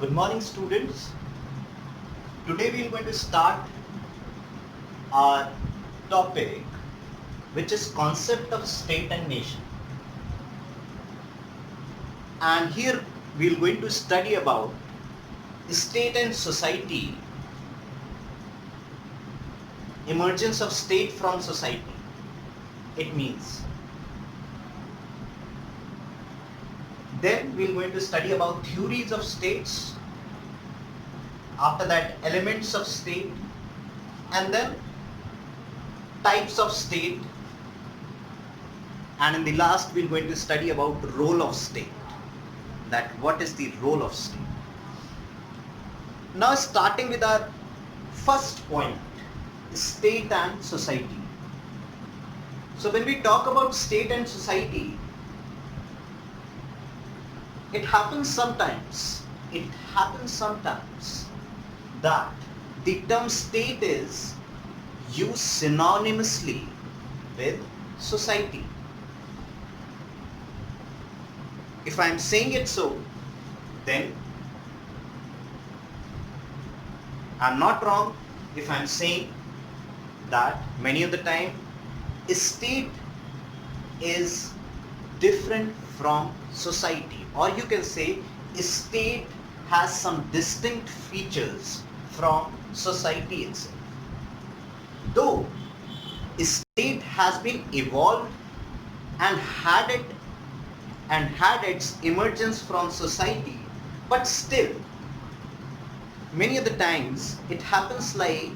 Good morning, students. Today we are going to start our topic, which is concept of state and nation. And here we are going to study about state and society, emergence of state from society. It means. Then we are going to study about theories of states. After that, elements of state, and then types of state, and in the last we're going to study about role of state, that what is the role of state. Now starting with our first point, state and society. So when we talk about state and society, it happens sometimes that the term state is used synonymously with society. If I am saying it so, then I am not wrong if I am saying that many of the time state is different from society, or you can say state has some distinct features from society itself. Though state has been evolved and had its emergence from society, but still many of the times it happens like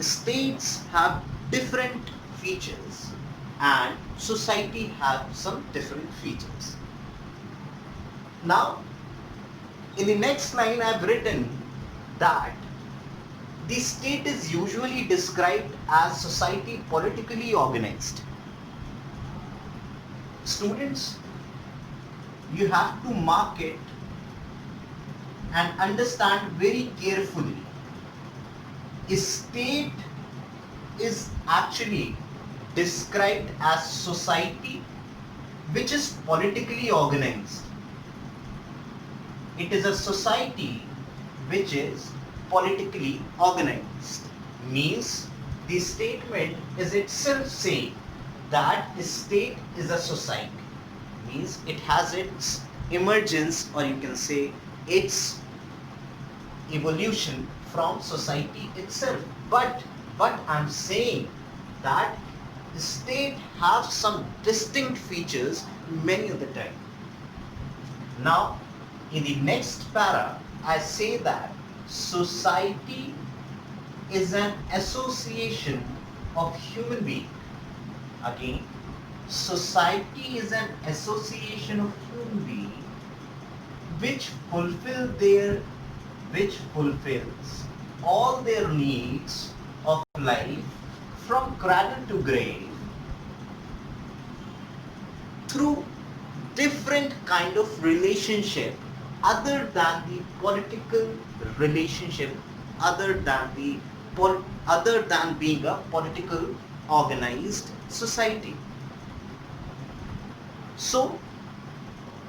states have different features and society have some different features. Now in the next line I have written that the state is usually described as society politically organized. Students, you have to mark it and understand very carefully. A state is actually described as society which is politically organized. It is a society which is politically organized. Means the statement is itself saying that a state is a society. Means it has its emergence, or you can say its evolution from society itself. But I'm saying that the state has some distinct features many of the time. Now in the next para, I say that society is an association of human beings. Again, society is an association of human beings which fulfills all their needs of life from cradle to grave through different kind of relationship other than the political relationship, other than being a political organized society. So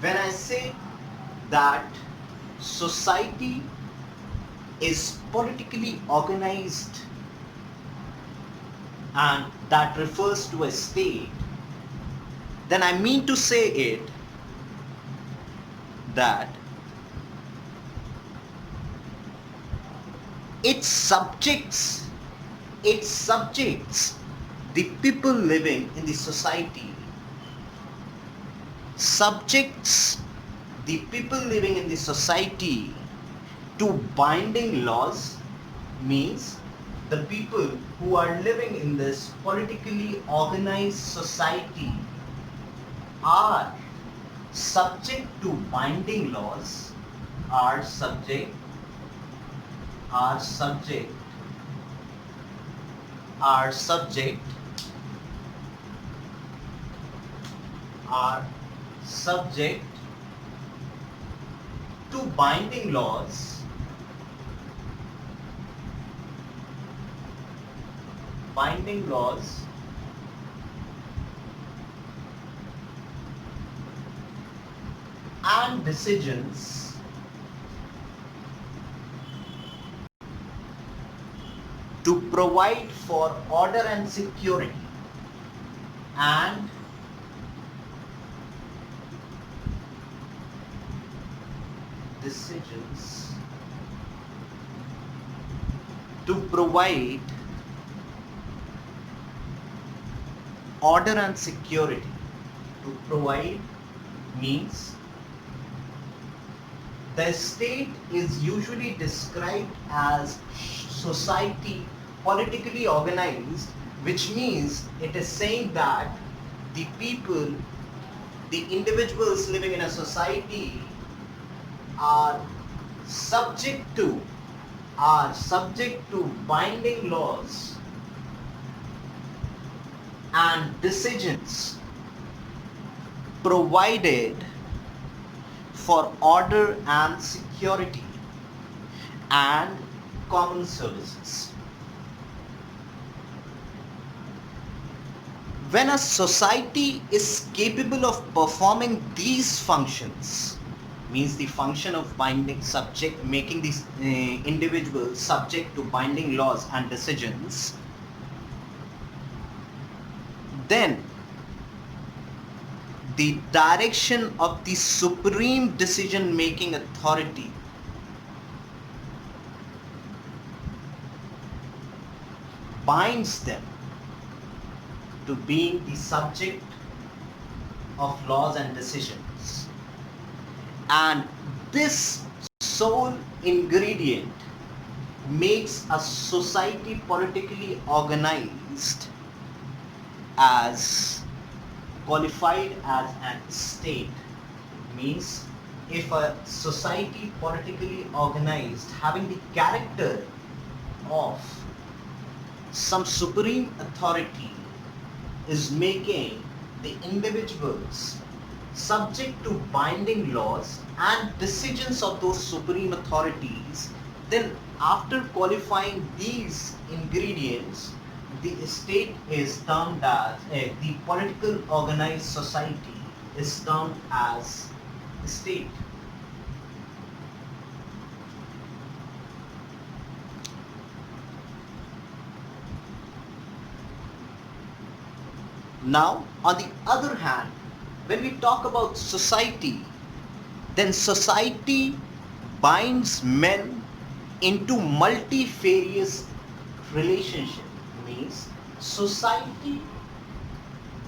when I say that society is politically organized and that refers to a state, then I mean to say it that it subjects the people living in the society, subjects the people living in the society to binding laws. Means the people who are living in this politically organized society are subject to binding laws, are subject to binding laws, and decisions provide for order and security and decisions to provide order and security. To provide means the state is usually described as society politically organized, which means it is saying that the people, the individuals living in a society are subject to binding laws and decisions provided for order and security and common services. When a society is capable of performing these functions, means the function of making these individuals subject to binding laws and decisions, then the direction of the supreme decision-making authority binds them to being the subject of laws and decisions. And this sole ingredient makes a society politically organized as qualified as an state. Means if a society politically organized having the character of some supreme authority is making the individuals subject to binding laws and decisions of those supreme authorities, then after qualifying these ingredients, the state is termed as the political organized society is termed as state. Now, on the other hand, when we talk about society, then society binds men into multifarious relationship. Means society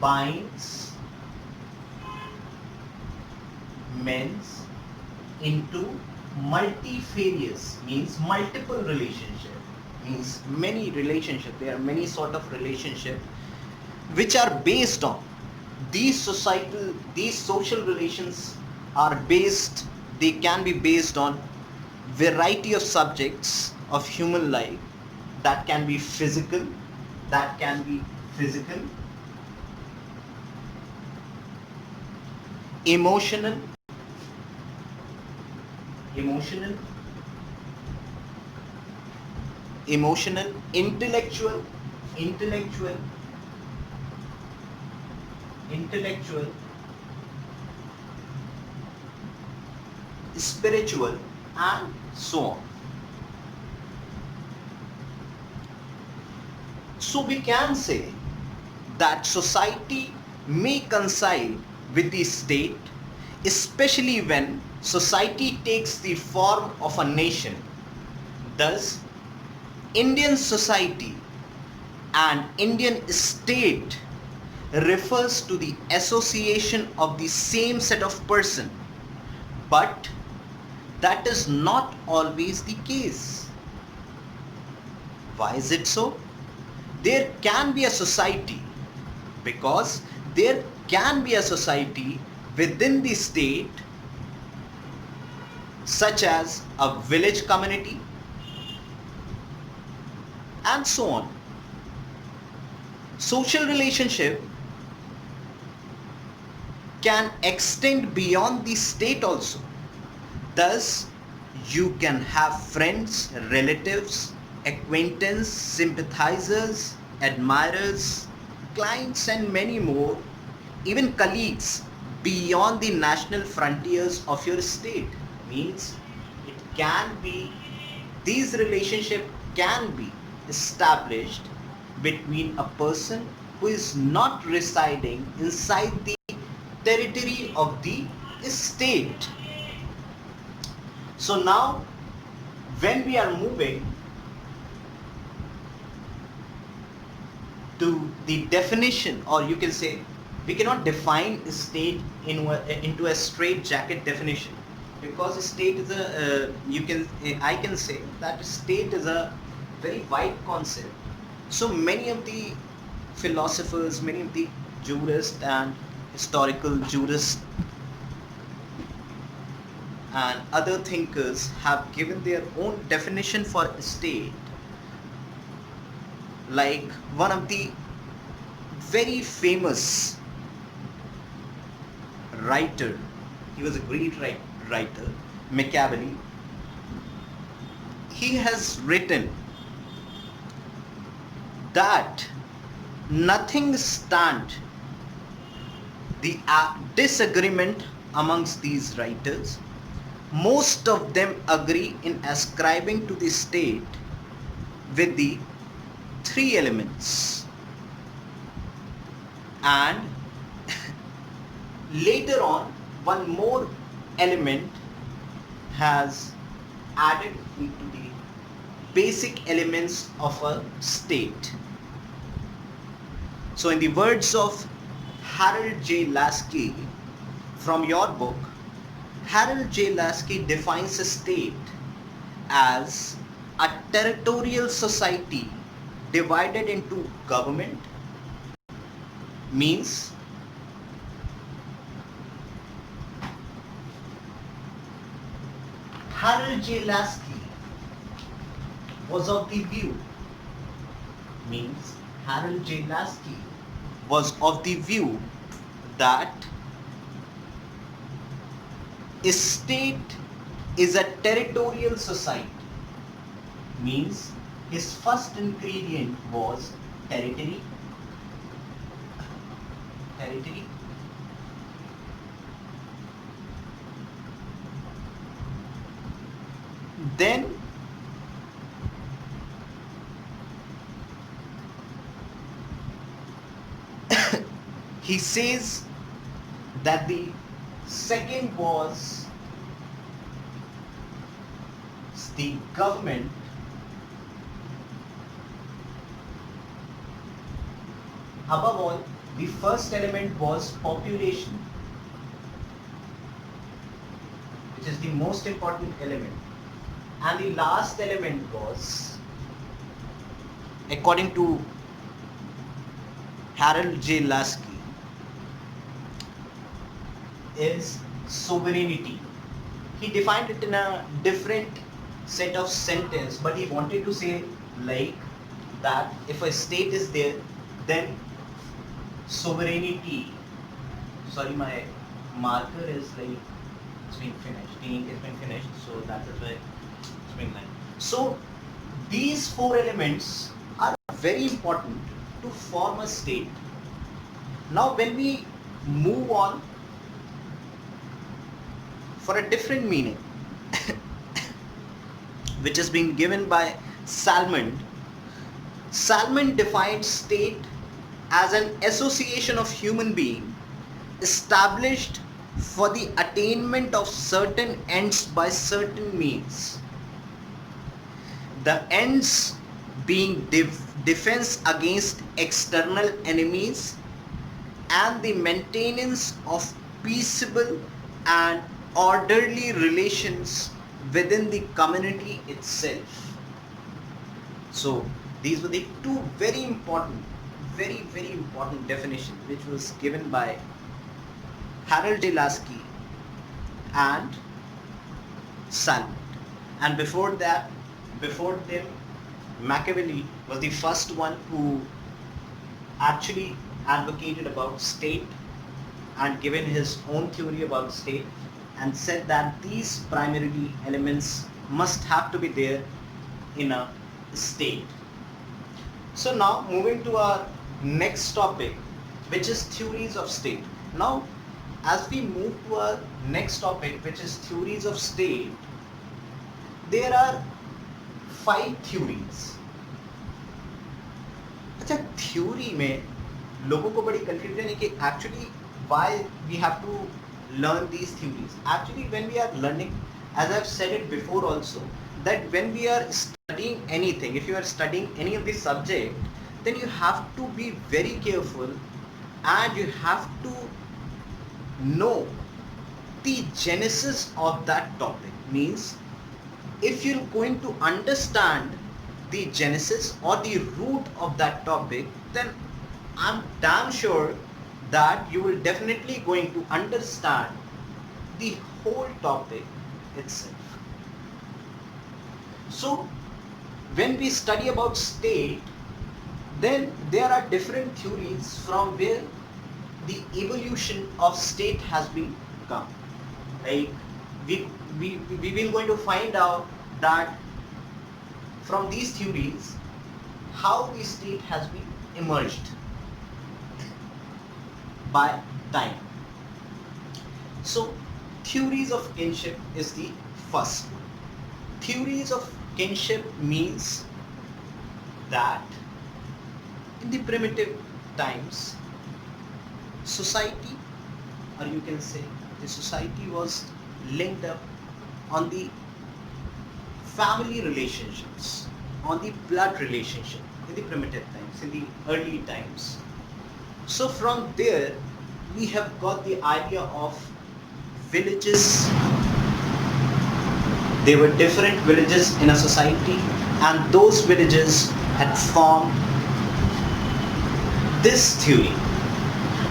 binds men into multifarious, means multiple relationship, means many relationship. There are many sort of relationship which are based on these social relations are based, they can be based on variety of subjects of human life. That can be physical, emotional, intellectual, spiritual, and so on. So we can say that society may coincide with the state, especially when society takes the form of a nation. Thus, Indian society and Indian state refers to the association of the same set of person, but that is not always the case. Why is it so? There can be a society, because there can be a society within the state, such as a village community and so on. Social relationship can extend beyond the state also. Thus, you can have friends, relatives, acquaintances, sympathizers, admirers, clients, and many more, even colleagues beyond the national frontiers of your state. Means it can be, these relationships can be established between a person who is not residing inside the territory of the state. So now when we are moving to the definition, or you can say we cannot define state into a straight jacket definition, because state is a I can say that state is a very wide concept. So many of the philosophers, many of the jurists and historical jurists and other thinkers have given their own definition for state. Like one of the very famous writer, he was a great writer, Machiavelli. He has written that nothing stand the disagreement amongst these writers. Most of them agree in ascribing to the state with the three elements, and later on one more element has added into the basic elements of a state. So in the words of Harold J. Lasky from your book, Harold J. Lasky defines a state as a territorial society divided into government, means Harold J. Lasky was of the view, means Harold J. Lasky was of the view that a state is a territorial society, means his first ingredient was territory. Then he says that the second was the government. Above all, the first element was population, which is the most important element. And the last element was, according to Harold J. Lasky, is sovereignty. He defined it in a different set of sentence, but he wanted to say like that if a state is there, then sovereignty, sorry, my marker is like, it's been finished, the ink has been finished, so that is why it's been like. So these four elements are very important to form a state. Now when we move on for a different meaning which has been given by Salmond. Salmond defined state as an association of human beings established for the attainment of certain ends by certain means. The ends being defense against external enemies and the maintenance of peaceable and orderly relations within the community itself. So these were the two very important definitions which was given by Harold J. Lasky and Salmond. And before them, Machiavelli was the first one who actually advocated about state and given his own theory about state and said that these primarily elements must have to be there in a state. So now moving to our next topic, which is theories of state. Now as we move to our next topic, which is theories of state, there are 5 theories अच्छा, theory में लोगों को बड़ी confusion है कि actually why we have to learn these theories. Actually, when we are learning, as I've said it before also, that when we are studying anything, if you are studying any of the subject, then you have to be very careful and you have to know the genesis of that topic. Means if you're going to understand the genesis or the root of that topic, then I'm damn sure that you will definitely going to understand the whole topic itself. So when we study about state, then there are different theories from where the evolution of state has been come. Like we will going to find out that from these theories how the state has been emerged by time. So theories of kinship is the first one. Theories of kinship means that in the primitive times, society, or you can say the society, was linked up on the family relationships, on the blood relationship in the primitive times, in the early times. So from there we have got the idea of villages. There were different villages in a society, and those villages had formed this theory.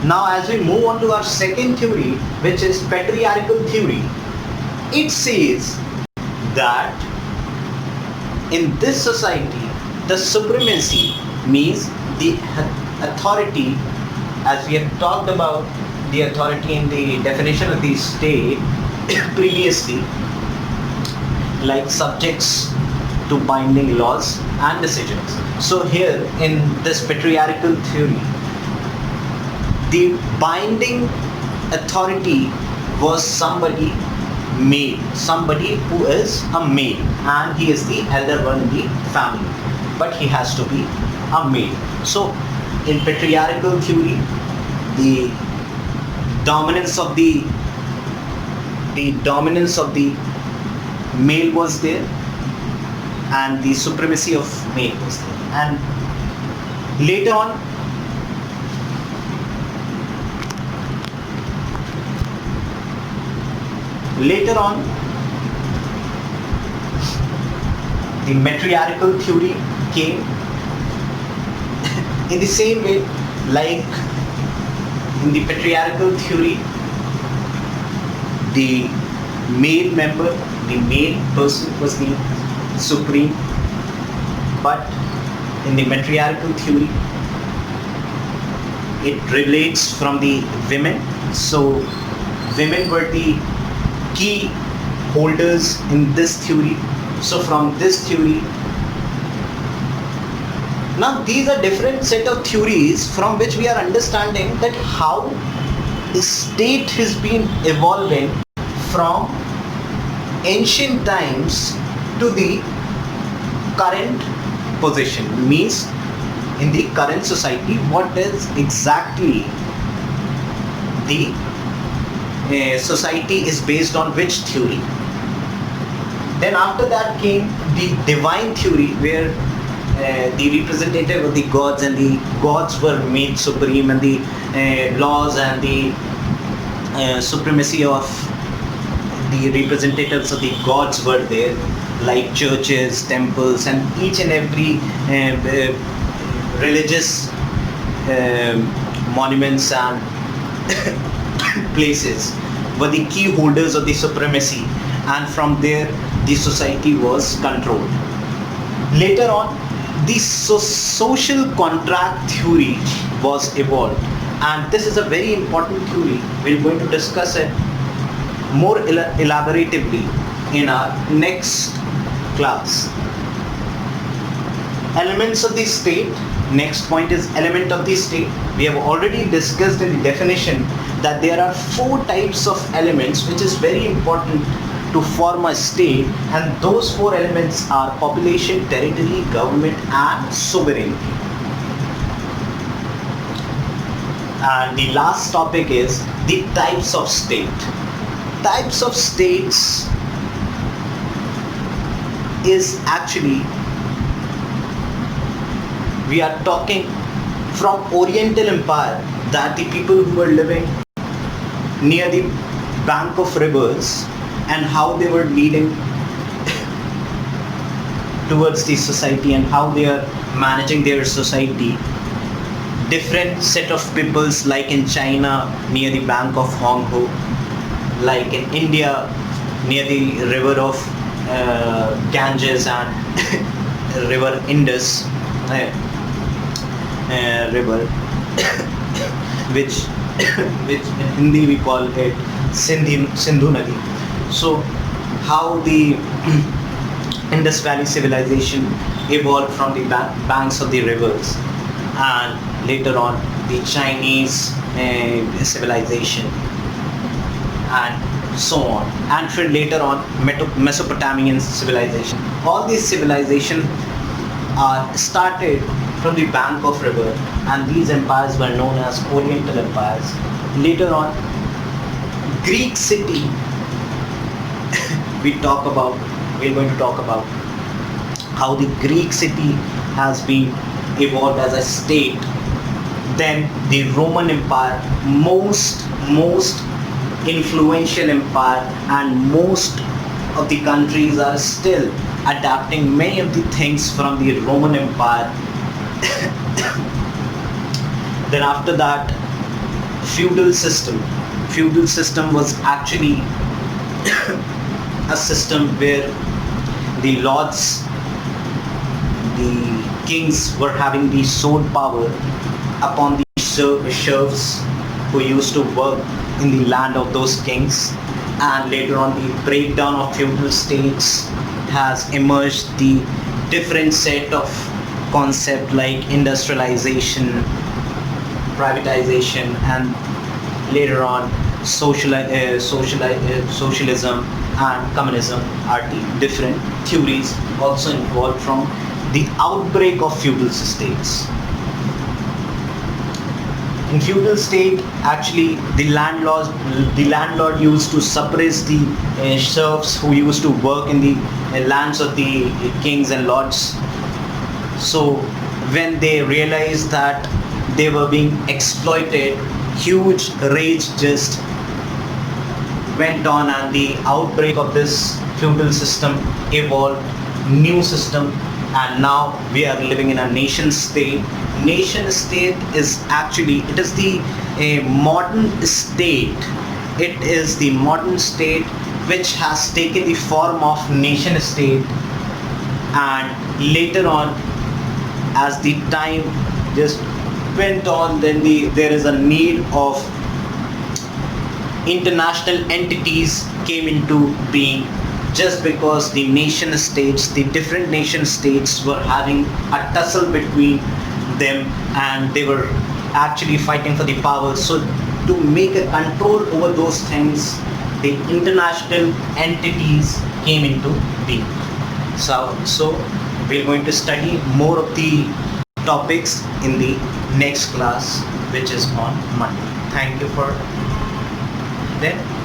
Now as we move on to our second theory, which is patriarchal theory, it says that in this society the supremacy, means the authority, as we have talked about the authority in the definition of the state previously, like subjects to binding laws and decisions. So here in this patriarchal theory, the binding authority was somebody male, somebody who is a male, and he is the elder one in the family, but he has to be a male. So in patriarchal theory, the dominance of the male was there, and the supremacy of male was there. And later on, the matriarchal theory came in the same way. Like in the patriarchal theory, the male member, the male person was the supreme, but in the matriarchal theory it relates from the women. So women were the key holders in this theory. So from this theory, now these are different set of theories from which we are understanding that how the state has been evolving from ancient times to the current position. Means in the current society, what is exactly the society is based on which theory. Then after that came the divine theory, where the representative of the gods, and the gods were made supreme, and the laws and the supremacy of the representatives of the gods were there, like churches, temples, and each and every religious monuments and places were the key holders of the supremacy, and from there the society was controlled. Later on, the social contract theory was evolved, and this is a very important theory. We're going to discuss it more elaboratively in our next class. Elements of the state. Next point is element of the state. We have already discussed in the definition that there are 4 types of elements which is very important to form a state, and those 4 elements are population, territory, government, and sovereignty. And the last topic is the types of state. Types of states is actually, we are talking from Oriental Empire, that the people who were living near the bank of rivers and how they were leading towards the society and how they are managing their society. Different set of peoples, like in China near the bank of Honghu, like in India near the river of Ganges and river Indus river, which in Hindi we call it Sindhu Nadi. So how the Indus Valley civilization evolved from the banks of the rivers, and later on the Chinese civilization, and so on, and later on Mesopotamian civilization. All these civilizations are started from the bank of river, and these empires were known as Oriental empires. Later on, Greek city we're going to talk about how the Greek city has been evolved as a state. Then the Roman Empire, most influential empire, and most of the countries are still adapting many of the things from the Roman Empire. Then after that, feudal system. Feudal system was actually a system where the lords, the kings were having the sole power upon the serfs who used to work in the land of those kings. And later on, the breakdown of feudal states has emerged the different set of concept like industrialization, privatization, and later on socialism and communism are the different theories also involved from the outbreak of feudal states. In feudal state, actually the landlord used to suppress the serfs who used to work in the lands of the kings and lords. So when they realized that they were being exploited, huge rage just went on, and the outbreak of this feudal system evolved new system, and now we are living in a nation state. Nation state is actually, it is the modern state. It is the modern state which has taken the form of nation state, and later on, as the time just went on, then there is a need of international entities came into being, just because the nation states, the different nation states were having a tussle between them, and they were actually fighting for the power. So to make a control over those things, the international entities came into being. So we're going to study more of the topics in the next class, which is on Monday. Thank you for then.